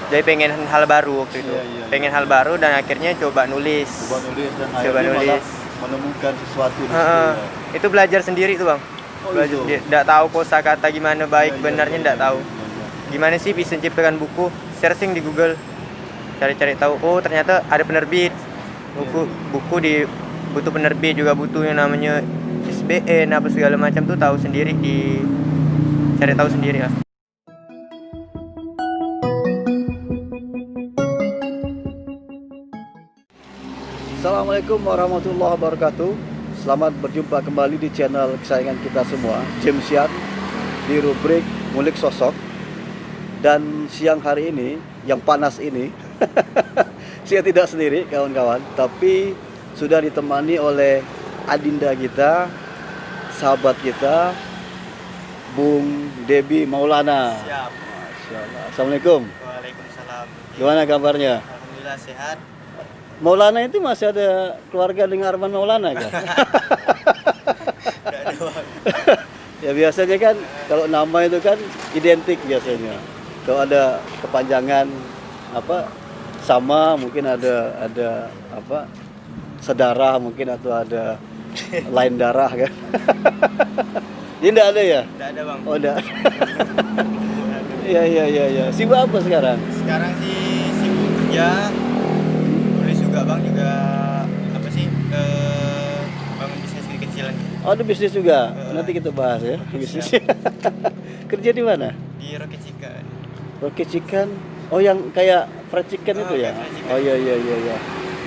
Jadi pengen hal baru waktu itu. Pengen hal baru dan akhirnya coba nulis. Dan Coba akhirnya nulis. malah menemukan sesuatu di situ ya. Itu belajar sendiri tuh bang. Oh, Belajar itu. sendiri. Nggak tahu kosakata gimana baik benarnya nggak tahu. Iya. Gimana sih bisa menciptakan buku? Searching di Google. Cari-cari tahu. Oh ternyata ada penerbit. Buku butuh penerbit juga butuh yang namanya ISBN apa segala macam tuh tahu sendiri cari tahu sendiri lah. Assalamualaikum warahmatullahi wabarakatuh. Selamat berjumpa kembali di channel kesayangan kita semua, James Yan, di rubrik Ngulik Sosok. Dan siang hari ini, yang panas ini, saya tidak sendiri kawan-kawan, tapi sudah ditemani oleh adinda kita, sahabat kita, Bung Debi Maulana. Siap. Masya Allah. Assalamualaikum. Waalaikumsalam. Gimana kabarnya? Alhamdulillah sehat. Maulana itu masih ada keluarga dengan Arman Maulana kan? Ya biasanya kan kalau nama itu kan identik biasanya. Kalau ada kepanjangan apa sama mungkin ada apa sedarah mungkin atau ada lain darah kan. Ini enggak ada ya? Enggak ada bang. Oh enggak. Iya. Sibuk apa sekarang? Sekarang sih sibuk kerja. Nulis juga bang juga apa sih bangun bisnis kecil-kecilan. Oh, ada bisnis juga. Nanti kita bahas ya bisnis. Kerja di mana? Di Rocket Chicken. Rocket Chicken. Oh, yang kayak fried chicken itu ya? Fried chicken. Oh iya.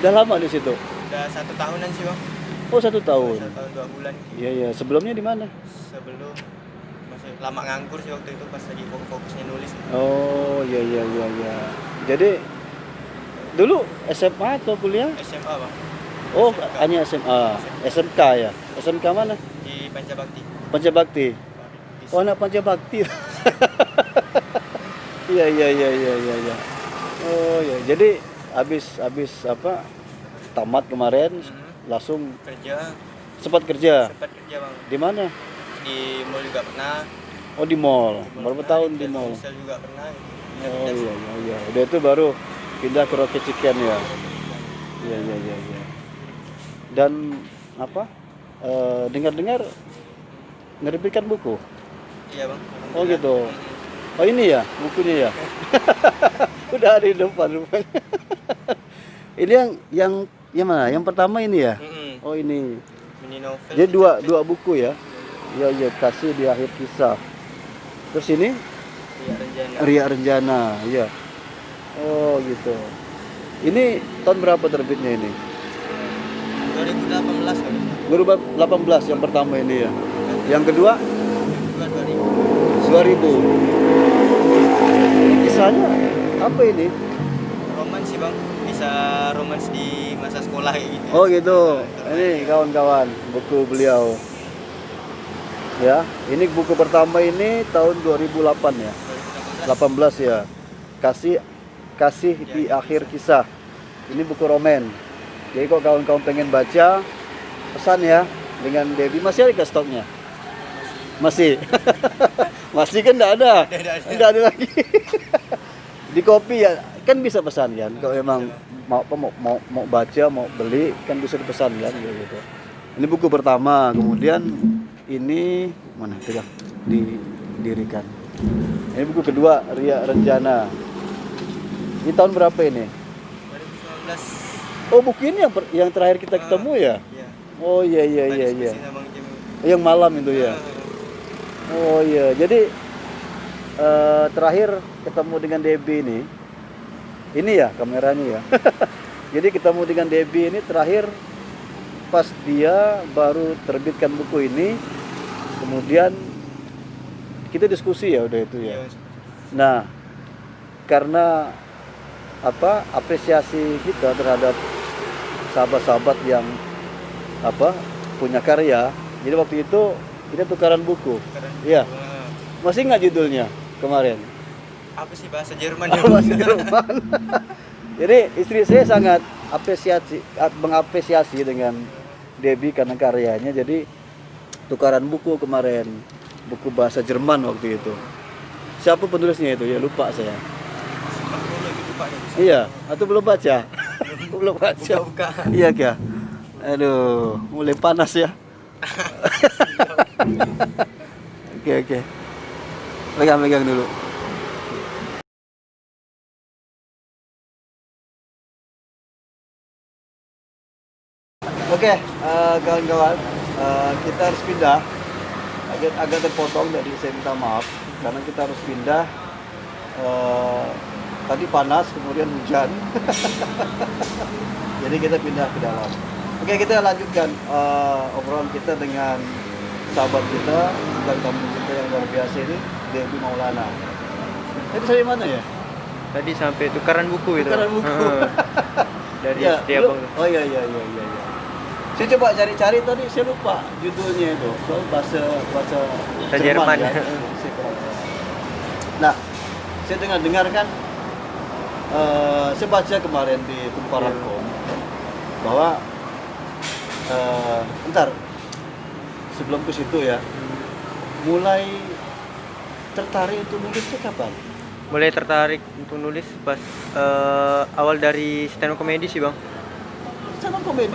Udah lama di situ? Udah 1 tahunan sih bang. Oh, 1 tahun. 1 tahun 2 bulan. Iya. Sebelumnya di mana? Sebelum masih lama nganggur sih waktu itu pas lagi fokusnya nulis. Oh, iya. Jadi dulu SMA atau kuliah? SMA bang. Oh, SMK. hanya SMA. SMK ya. SMK mana? Di Pancabakti. Pancabakti. Oh, anak Pancabakti. Iya. Oh ya, jadi habis apa tamat kemarin langsung Kerja. sempat kerja. Sempat kerja bang. Di mana? Di mall juga pernah. Oh, di mall. Berapa Pernah, tahun di mall? Telkomsel juga pernah. Oh iya. Udah itu baru pindah ke Rocket Chicken ya. Iya. Dan apa? Dengar-dengar ngerbitkan buku. Iya bang. Oh gitu. Oh ini ya bukunya ya. Udah ada di depan rupanya. Ini yang mana? Yang pertama ini ya. Oh ini. Mini novel. Jadi dua buku ya. Iya, Kasih di Akhir Kisah. Terus ini Ria Renjana, iya. Oh gitu. Ini tahun berapa terbitnya ini? 2018 kan. 2018 yang pertama ini ya. Yang kedua 2000. 2000. Ini kisahnya apa ini? Romans sih bang. Bisa romans di masa sekolah kayak gitu. Oh gitu. Ini kawan-kawan buku beliau. Ya, ini buku pertama ini tahun 2008 ya. 18 ya. Kasih di Akhir Kisah. Ini buku roman. Jadi kok kawan-kawan pengen baca, pesan ya dengan Debi. Masih ada ke stoknya? Masih. Masih kan enggak ada. Enggak ada lagi. Di kopi ya kan bisa pesan kan. Kalau memang mau baca, mau beli kan bisa dipesan kan gitu. Ini buku pertama, kemudian ini mana pegang didirikan. Ini buku kedua Ria Renjana. Ini tahun berapa ini? 2019. Oh, buku ini yang terakhir kita ketemu ya? Iya. Oh iya. Yang malam itu ya. Oh iya. Jadi terakhir ketemu dengan Debi ini ya kameranya ya. Jadi ketemu dengan Debi ini terakhir pas dia baru terbitkan buku ini. Kemudian kita diskusi ya udah itu ya. Nah, karena apa apresiasi kita terhadap sahabat-sahabat yang apa punya karya, jadi waktu itu kita tukaran buku. Iya. Masih nggak judulnya kemarin? Apa sih bahasa Jerman? Bahasa Jerman. Jadi istri saya sangat mengapresiasi dengan Debi karena karyanya. Jadi tukaran buku kemarin, buku bahasa Jerman waktu itu. Siapa penulisnya itu ya lupa saya. Iya, atau belum baca? Belum baca. Buka. Iya kah? Aduh, mulai panas ya. Oke. Pegang dulu. Oke, kawan-kawan, kita harus pindah. Agak terpotong, jadi saya minta maaf karena kita harus pindah. Tadi panas, kemudian hujan. Jadi kita pindah ke dalam. Oke, kita lanjutkan obrolan kita dengan sahabat kita, dan tamu kita yang luar biasa ini, Debbie Maulana. Tadi sampai mana ya? Tadi sampai tukaran buku itu. Tukaran buku. Dari Ya, setiap bang. oh iya. Saya coba cari-cari tadi, saya lupa judulnya itu. Soal bahasa Jerman. ya. Nah, saya dengarkan, saya baca kemarin di Tumparakom bahwa entar sebelum ke situ ya, mulai tertarik untuk nulis itu kapan? Mulai tertarik untuk nulis pas awal dari stand up comedy sih bang. Stand up comedy.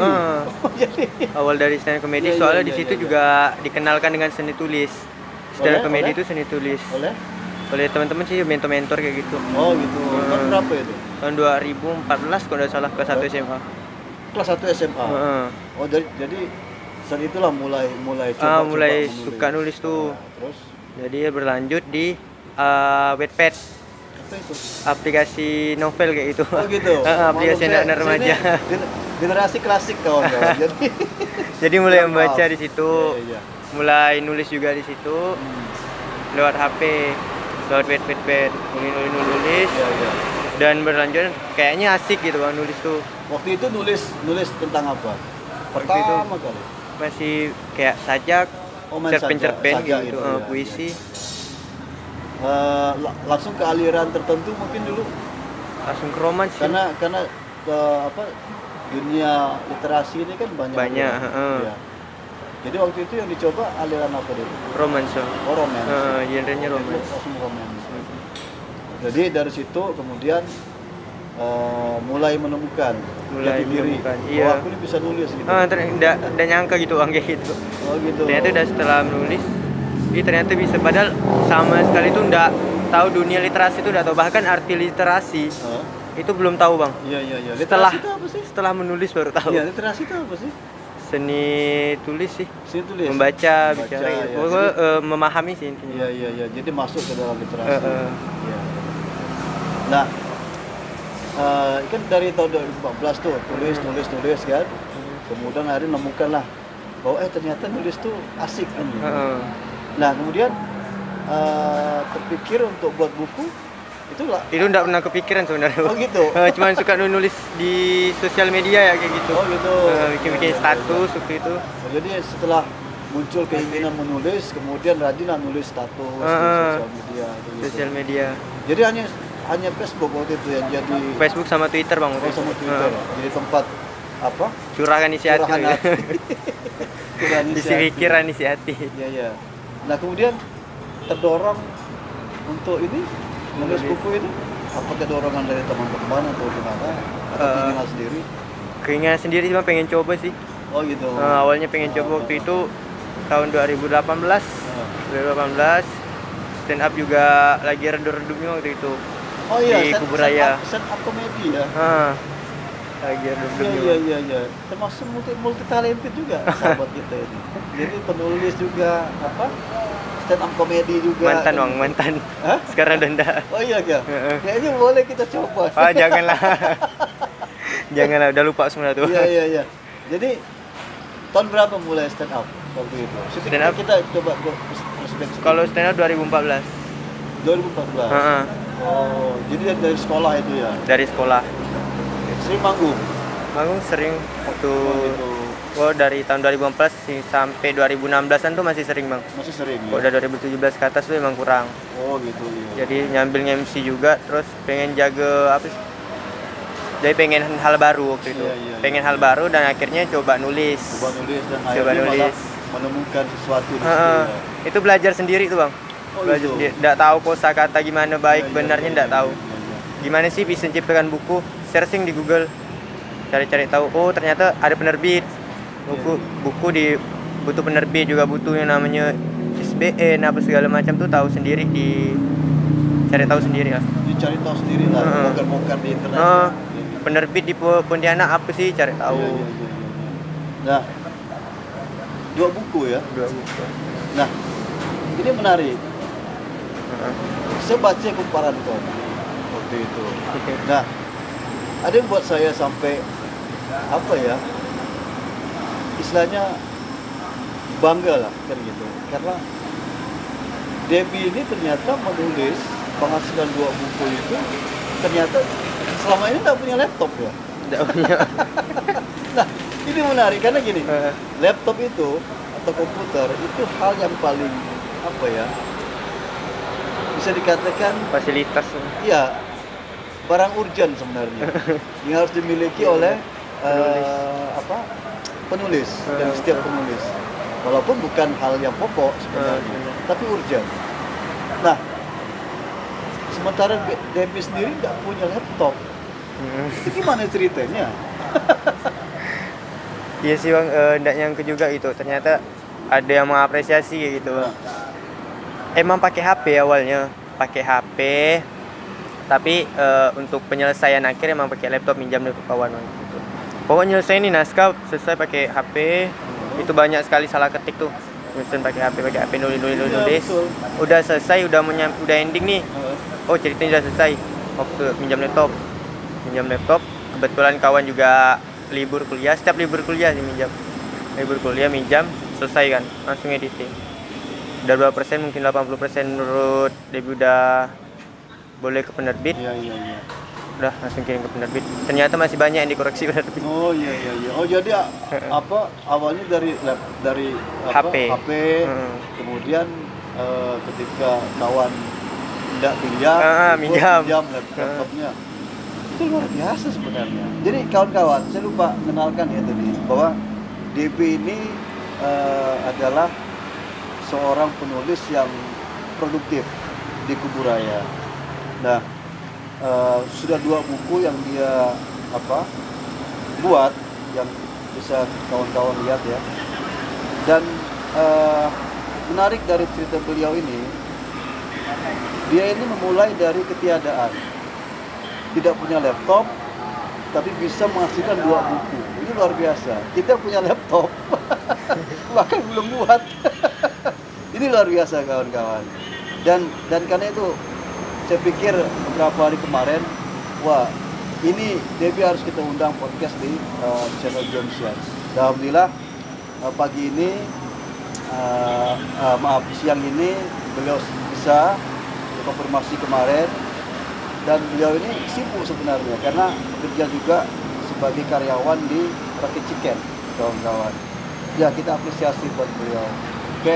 Jadi Awal dari stand up comedy, Iya, soalnya iya, di situ iya. juga dikenalkan dengan seni tulis. Stand up comedy Oleh? itu seni tulis. oleh Teman-teman sih mentor-mentor kayak gitu. oh gitu. Tahun berapa itu? Tahun 2014 kalau nggak salah, kelas 1 SMA. Kelas 1 SMA. Oh jadi saat itulah mulai coba mulai menulis. suka nulis tuh. Nah, terus Jadi berlanjut di Wattpad, apa itu? aplikasi novel kayak gitu. Oh gitu. Aplikasi Maklum, anak remaja. saya ini generasi klasik kawan-kawan. Jadi Jadi mulai Maaf. membaca di situ, Iya. mulai nulis juga di situ lewat HP, lewat Wattpad, nulis. Iya. Dan berlanjut kayaknya asik gitu bang nulis tuh. Waktu itu nulis tentang apa? Waktu itu Pertama kali. masih kayak sajak, Oh, main cerpen-cerpen sajak gitu, itu, ya, puisi. Langsung ke aliran tertentu mungkin dulu Langsung ke roman sih. karena apa dunia literasi ini kan banyak. Banyak, Iya. Jadi waktu itu yang dicoba aliran apa dulu? Romance. Oh, romance. Genrenya romance. Langsung romance. Jadi dari situ kemudian mulai menemukan jati diri. Iya. Oh, aku ini bisa nulis gitu. Udah nyangka gitu bang kayak gitu. Oh gitu. Ternyata udah setelah menulis, ternyata bisa, padahal sama sekali tuh nggak tahu dunia literasi itu, udah tahu bahkan arti literasi Hah? itu belum tahu bang. Iya. Setelah Literasi itu apa sih? setelah menulis baru tahu. Iya, literasi itu apa sih? Seni tulis sih, Sini tulis. membaca, bicara ya. gitu. Pokoknya memahami sih intinya. Iya. Jadi masuk ke dalam literasi. Iya. Nah, kan dari tahun 2014 tuh tulis kan. Kemudian akhirnya nemukan lah bahwa ternyata nulis tuh asik kan. Nah, kemudian terpikir untuk buat buku itulah. Itu nggak pernah kepikiran sebenarnya. Oh gitu. Cuman suka nulis di sosial media ya kayak gitu. Oh gitu. Bikin status waktu itu. Oh, jadi setelah muncul keinginan menulis, kemudian rajin lah nulis status di sosial media. Gitu. Sosial media. Jadi hanya Facebook waktu itu yang jadi Facebook sama Twitter bang. waktu itu. sama Twitter. Jadi tempat apa? Curahkan isi hati. Curahan hati. Curahan Isi pikiran, isi hati. Iya. Nah, kemudian terdorong untuk ini menulis buku itu. Apakah dorongan dari teman-teman atau gimana? Atau keinginan sendiri? Keinginan sendiri cuma pengen coba sih. Oh gitu. Awalnya pengen coba waktu itu tahun 2018. 2018 stand up juga lagi redup-redupnya waktu itu. Oh iya, di Kuburaya. Stand up komedi ya. Lagi redup-redupnya. Iya. Termasuk multi talented juga sahabat kita ini. Jadi penulis juga apa? Stand up komedi juga. Mantan. Hah? Sekarang udah enggak. Oh iya ya. Kayaknya boleh kita coba. Janganlah. Janganlah, udah lupa semua tuh. Iya. Jadi tahun berapa mulai stand up waktu itu? Stand up? Kita coba flashback. Kalau stand up 2014. 2014. Oh, jadi dari sekolah itu ya? Dari sekolah. Sering manggung? Manggung sering waktu Gitu. dari tahun 2014 sih sampai 2016-an tuh masih sering bang. Masih sering Kalau ya? udah 2017 ke atas tuh emang kurang. Oh gitu ya. Jadi nyambil MC juga, terus pengen jaga apa sih? Jadi pengen hal baru waktu itu. Iya. Pengen hal baru dan akhirnya coba nulis. Coba nulis dan Coba akhirnya malah nulis. menemukan sesuatu di situ Heeh. ya. Itu belajar sendiri tuh bang. Oh, Belajar gitu. sendiri. Nggak tahu kosakata gimana baik Iya, benarnya iya, nggak iya, tahu. iya. gimana sih bisa menciptakan buku, searching di Google, cari-cari tahu, oh ternyata ada penerbit buku butuh penerbit, juga butuh yang namanya SBN apa segala macam tuh, tahu sendiri, cari tahu sendiri lah. Dicari tahu sendiri lah, bongkar-bongkar di internet. Penerbit di Pontianak apa sih, cari tahu. Iya. Nah, 2 buku ya. 2 buku. Nah, ini menarik. Saya baca kumparan kau waktu itu. Nah, ada yang buat saya sampai apa ya? Istilahnya bangga lah kan gitu. Karena Debbie ini ternyata menulis penghasilan 2 buku itu ternyata selama ini tidak punya laptop ya. Tidak punya. Nah, ini menarik karena gini, laptop itu atau komputer itu hal yang paling apa ya? Bisa dikatakan Fasilitas. iya, barang urgent sebenarnya yang harus dimiliki oleh penulis dan setiap penulis, walaupun bukan hal yang pokok sebenarnya, tapi urgent. Nah, sementara Debbie sendiri nggak punya laptop. Itu gimana ceritanya? Iya sih bang, nggak nyangka juga gitu, ternyata ada yang mengapresiasi kayak gitu bang. Emang pakai HP awalnya, pakai HP, tapi untuk penyelesaian akhir emang pakai laptop, minjam dari kawan gitu. Pokoknya selesai ini naskah selesai pakai HP, itu banyak sekali salah ketik tuh. Nyusun pakai HP nulis. Udah selesai, udah ending nih. Oh ceritanya udah selesai. Waktu minjam laptop, kebetulan kawan juga libur kuliah, setiap libur kuliah sih minjam, selesai kan, langsung editing. Udah berapa persen, mungkin 80% menurut Debbie udah boleh ke penerbit. Iya. Udah langsung kirim ke penerbit. Ternyata masih banyak yang dikoreksi penerbit. Oh iya. Oh jadi awalnya dari HP. Kemudian ketika kawan tidak kuliah, minjam laptopnya. Itu luar biasa sebenarnya. Jadi kawan-kawan, saya lupa kenalkan ya tadi bahwa DB ini adalah seorang penulis yang produktif di Kuburaya. Nah, sudah 2 buku yang dia buat yang bisa kawan-kawan lihat ya. Dan menarik dari cerita beliau ini, dia ini memulai dari ketiadaan, tidak punya laptop, tapi bisa menghasilkan 2 buku. Ini luar biasa. Kita punya laptop, bahkan belum buat. Ini luar biasa kawan-kawan. Dan karena itu saya pikir beberapa hari kemarin, wah ini Debbie harus kita undang podcast di channel Johnsian. Alhamdulillah pagi ini, siang ini beliau bisa konfirmasi kemarin, dan beliau ini sibuk sebenarnya karena bekerja juga sebagai karyawan di Rakit Chicken, kawan-kawan. Ya kita apresiasi buat beliau. Oke.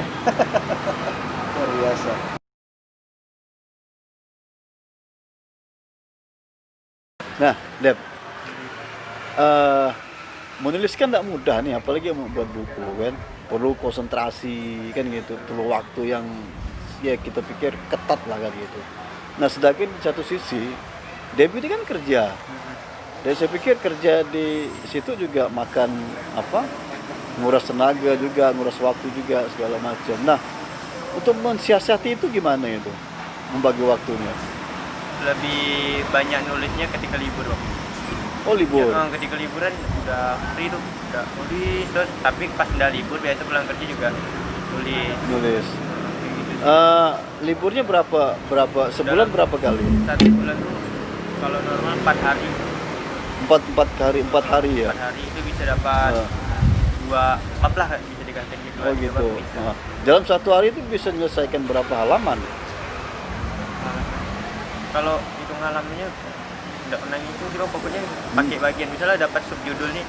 Luar biasa. Nah, Deb, menulis kan tidak mudah nih, apalagi yang membuat buku kan, perlu konsentrasi kan gitu, perlu waktu yang ya kita pikir ketat lah kan gitu. Nah, sedangkan di satu sisi Debbie ini kan kerja, dan saya pikir kerja di situ juga makan nguras tenaga juga, nguras waktu juga segala macam. Nah, untuk mensiasati itu gimana itu, membagi waktunya? Lebih banyak nulisnya ketika libur bang. Oh libur? Ya, ketika liburan udah free tuh, udah nulis terus. Tapi pas udah libur biasa pulang kerja juga nulis. Gitu. Liburnya berapa sebulan berapa kali? 1 bulan tuh kalau normal 4 hari. 4 hari ya? 4 hari itu bisa dapat 4 lah, bisa dikatakan gitu. Oh gitu. Dalam 1 hari itu bisa menyelesaikan berapa halaman? Kalau hitung halamannya nggak pernah ngitung sih bang, pokoknya pakai bagian. Misalnya dapat subjudul nih,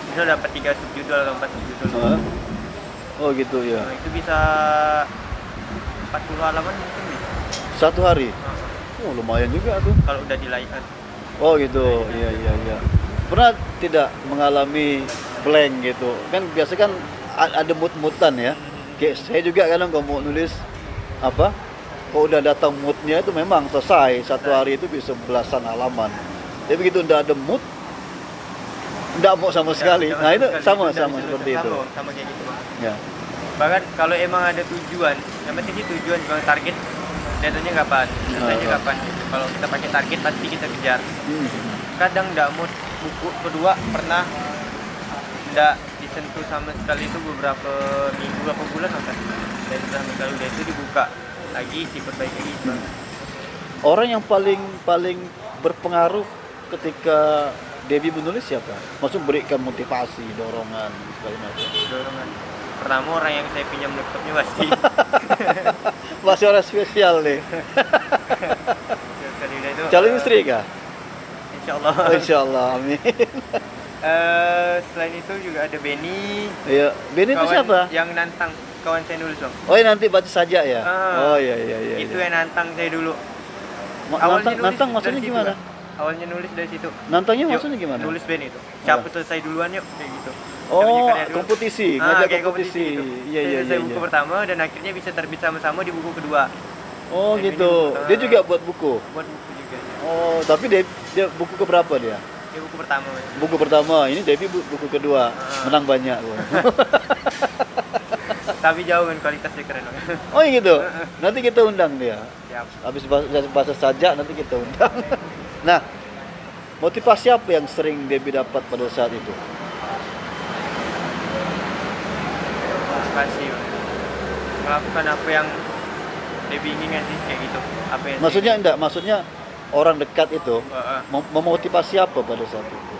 misalnya dapat 3 subjudul atau 4 subjudul. Oh gitu ya. Nah, itu bisa 40 halaman mungkin bisa. 1 hari? Oh lumayan juga tuh. Kalau udah dilaikan. Oh gitu, iya. Pernah tidak mengalami blank gitu? Kan biasa kan ada mood-moodan ya. Kayak saya juga kadang kalau mau nulis kalau udah datang moodnya itu memang selesai. Satu hari itu bisa belasan halaman. Tapi begitu udah ada mood, nggak mau sama sekali. Nah itu sama seperti itu. Sama kayak gitu bang. Ya. Bahkan kalau emang ada tujuan, yang penting sih tujuan, kalau target datanya kapan, selesainya kapan gitu. Kalau kita pakai target pasti kita kejar. Kadang nggak mood buku kedua pernah nggak disentuh sama sekali itu beberapa minggu atau bulan apa dan sama sekali udah itu dibuka lagi diperbaiki lagi bang. Orang yang paling berpengaruh ketika Debbie menulis siapa? Maksud berikan motivasi, dorongan, segala macam. Dorongan. Pertama orang yang saya pinjam laptopnya pasti. Masih orang spesial nih. Sekali udah itu. Calon istri kah? Insyaallah. Insyaallah, amin. Selain itu juga ada Benny. Iya, Benny itu siapa? Yang nantang kawan saya nulis bang. Oh, nanti baca saja ya. Oh iya. Itu yang nantang saya dulu. Nantang maksudnya dari situ, gimana? Bang. Awalnya nulis dari situ. Nantangnya Yuk, maksudnya gimana? Nulis band itu. Siapa selesai duluan yuk kayak gitu. Oh, kompetisi, ngajak kayak kompetisi. gitu. Iya. Selesai buku pertama dan akhirnya bisa terbit sama-sama di buku kedua. Oh gitu. Dia juga buat buku. Buat buku juga. Oh, tapi dia buku keberapa dia? Dia buku pertama. Mas. Buku pertama, ini Debbie buku kedua. Menang banyak loh. Tapi jauh kan kualitasnya keren. Oh gitu. Nanti kita undang dia. Siap. Habis bahasa saja nanti kita undang. Nah, motivasi apa yang sering Debbie dapat pada saat itu? Motivasi. Melakukan apa yang Debbie inginkan sih kayak gitu. Apa yang Maksudnya orang dekat itu memotivasi apa pada saat itu?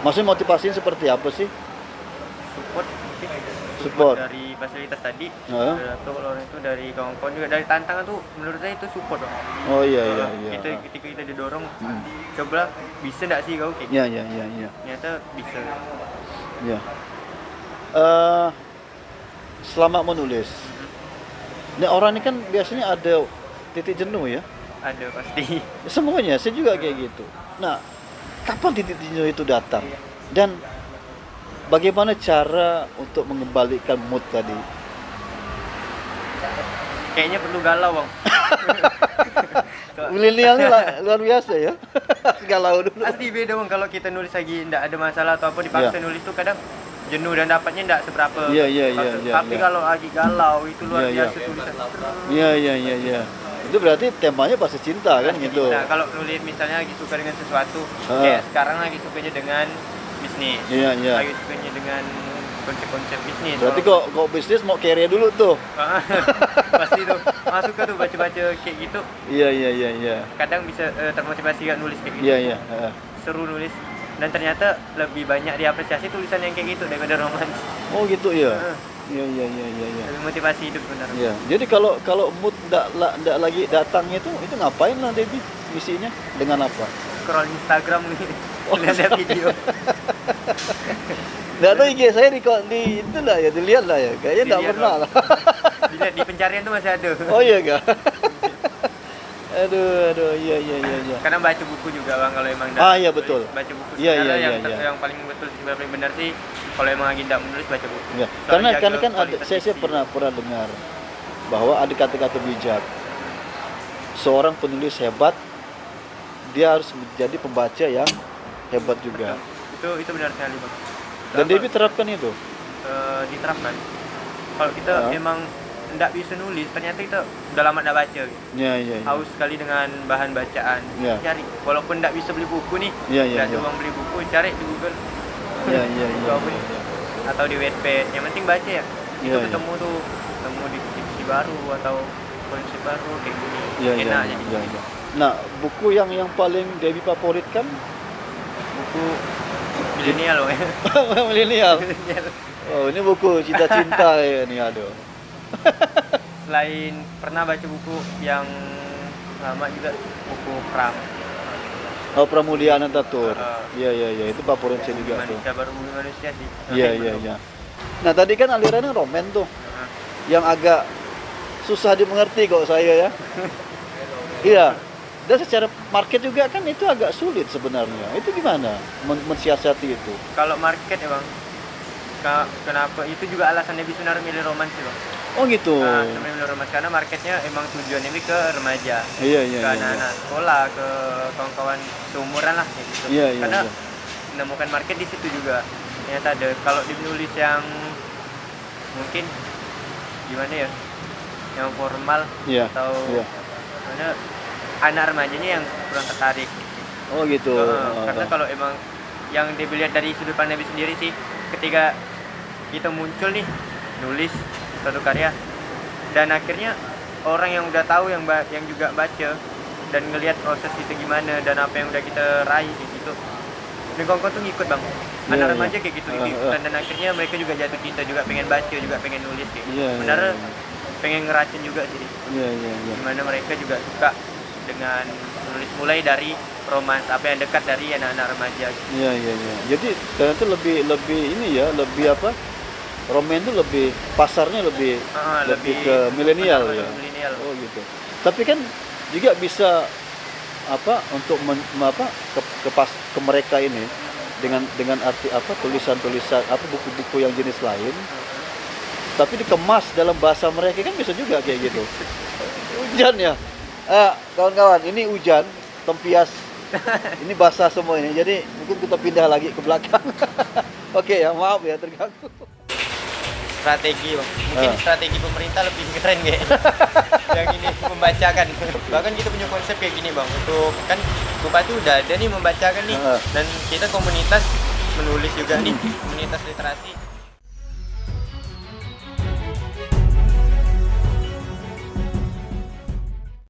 Maksudnya motivasinya seperti apa sih? Support dari fasilitas tadi, atau kalau orang itu dari kawan-kawan juga dari tantangan tuh menurut saya itu support bang. Oh iya. Ketika kita didorong, coba bisa nggak sih kau kayak gitu? Iya. Ternyata bisa. Ya. Selama menulis, ini orang ini kan biasanya ada titik jenuh ya? Ada pasti. Semuanya, saya juga kayak gitu. Nah, kapan titik jenuh itu datang? Dan bagaimana cara untuk mengembalikan mood tadi? Kayaknya perlu galau bang. Milenial ini luar biasa ya. Galau dulu. Pasti beda bang kalau kita nulis lagi tidak ada masalah atau apa dipaksa nulis tuh kadang jenuh dan dapatnya tidak seberapa. Iya. Tapi kalau lagi galau itu luar biasa tulisan. Iya. Itu berarti temanya pasti cinta kan gitu. Nah, kalau nulis misalnya lagi suka dengan sesuatu, kayak sekarang lagi sukanya dengan bisnis. Iya. Lagi sukanya dengan konsep-konsep bisnis. Berarti kok bisnis mau carry dulu tuh. Pasti tuh. Masuk ke tuh baca-baca kayak gitu. Iya. Kadang bisa termotivasi gak nulis kayak gitu. Iya. Seru nulis. Dan ternyata lebih banyak diapresiasi tulisan yang kayak gitu daripada romans. Oh gitu ya. Iya. Lebih motivasi hidup benar. Iya. Jadi kalau mood enggak lagi datangnya itu ngapain lah Debbie misinya? Dengan apa? Scroll Instagram nih. Lihat video. Nggak tahu IG saya di itulah ya, dilihat lah ya. Kayaknya nggak pernah lah. Dilihat di pencarian tuh masih ada. Oh iya kak. Aduh, iya. Karena baca buku juga bang kalau emang iya betul. Baca buku Iya. yang paling betul sih paling benar sih kalau emang lagi tidak menulis baca buku. Ya. Karena kan ada, saya pernah dengar bahwa ada kata-kata bijak. Seorang penulis hebat dia harus menjadi pembaca yang hebat juga. Betul. Itu benar sekali bang. Dan Debbie terapkan itu? Diterapkan. Kalau kita emang tidak bisa nulis, ternyata kita udah lama tidak baca. Iya. Haus sekali dengan bahan bacaan. Cari, walaupun tidak bisa beli buku nih, tidak ada uang beli buku, cari di Google. Iya. Atau di Wattpad. Yang penting baca ya. Itu ketemu diksi baru atau konsep baru kayak gini. Enak jadi. Iya. Nah, buku yang paling Debbie favoritkan? Buku milenial loh ya. Milenial. Oh, ini buku cinta-cinta ya nih, aduh. Selain pernah baca buku yang lama juga, buku Pram. Oh, Pramudia Anantatur. Iya, itu favorit saya juga tuh. Manusia baru manusia sih. Iya. Nah, tadi kan alirannya roman tuh. Yang agak susah dimengerti kok saya ya. Iya. Dan secara market juga kan itu agak sulit sebenarnya. Itu gimana mensiasati itu? Kalau market ya bang, kenapa itu juga alasannya bisa milih roman sih bang. Oh gitu. Nah, semi remaja karena marketnya emang tujuannya ini ke remaja, Iya, ke anak-anak sekolah, ke kawan-kawan seumuran lah kayak gitu. Iya, iya, Karena iya. menemukan market di situ juga. Ternyata ada kalau menulis yang mungkin gimana ya, yang formal Iya, atau iya. mana anak remajanya yang kurang tertarik. Oh gitu. Karena kalau emang yang dilihat dari sudut pandang Nabi sendiri sih, ketika kita muncul nih nulis suatu karya dan akhirnya orang yang udah tahu yang juga baca dan ngelihat proses itu gimana dan apa yang udah kita raih kayak gitu, dan kawan-kawan tuh ngikut bang, anak Iya, remaja iya. kayak gitu ikutan dan akhirnya mereka juga jatuh cinta juga pengen baca juga pengen nulis kayak gitu. Iya, Sebenarnya iya. pengen ngeracun juga sih, Iya, iya, iya. gimana mereka juga suka dengan menulis mulai dari romans apa yang dekat dari anak-anak remaja gitu. Iya, iya, iya. Jadi ternyata lebih ini ya, lebih apa? Roman itu lebih pasarnya lebih lebih ke milenial ya. Milenial. Oh gitu. Tapi kan juga bisa apa untuk ke mereka ini dengan arti apa tulisan-tulisan apa buku-buku yang jenis lain tapi dikemas dalam bahasa mereka kan bisa juga kayak gitu. Hujan ya. Kawan-kawan, ini hujan, tempias. Ini basah semua ini. Jadi mungkin kita pindah lagi ke belakang. Oke ya, maaf ya terganggu. Strategi bang, mungkin strategi pemerintah lebih keren kayak yang ini membacakan. Bahkan kita punya konsep kayak gini bang, untuk kan bupati udah ada nih membacakan nih, dan kita komunitas menulis juga nih, komunitas literasi.